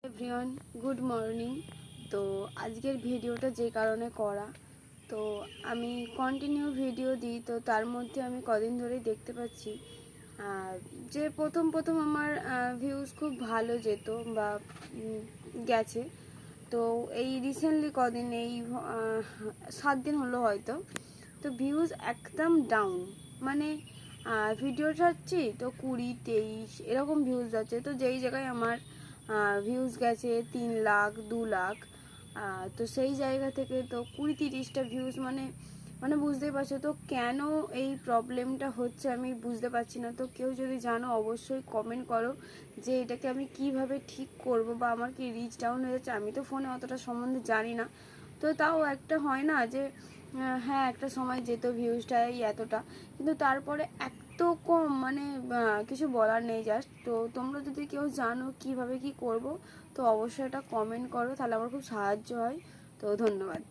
Everyone, good morning. তো আজকের ভিডিওটা যে কারণে করা, তো আমি কন্টিনিউ ভিডিও দিই, তো তার মধ্যে আমি কদিন ধরেই দেখতে পাচ্ছি যে প্রথম আমার ভিউজ খুব ভালো যেত বা গেছে। তো এই রিসেন্টলি কদিন, এই 7 দিন হলো হয়তো, তো ভিউজ একদম ডাউন। মানে ভিডিও ছাড়ছি তো 20-23 এরকম ভিউজ যাচ্ছে। তো যেই জায়গায় আমার ভিউজ গেছে 3 লাখ 2 লাখ, তো সেই জায়গা থেকে তো 20-30টা ভিউজ, মানে মানে বুঝতেই পারছো তো কেন এই প্রবলেমটা হচ্ছে আমি বুঝতে পারছি না। তো কেউ যদি জানো অবশ্যই কমেন্ট করো যে এটাকে আমি কিভাবে ঠিক করব, বা আমার কি রিচ ডাউন হয়ে যাচ্ছে। আমি তো ফোনে অতটা সম্বন্ধে জানি না, তো তাও একটা হয় না যে হ্যাঁ একটা সময় যেত ভিউজটাই এতটা, কিন্তু তারপরে এত কম, মানে কিছু বলার নেই। জাস্ট তো তোমরা যদি কেউ জানো কিভাবে কি করব, তো অবশ্যই এটা কমেন্ট করো, তাহলে আমার খুব সাহায্য হয়। তো ধন্যবাদ।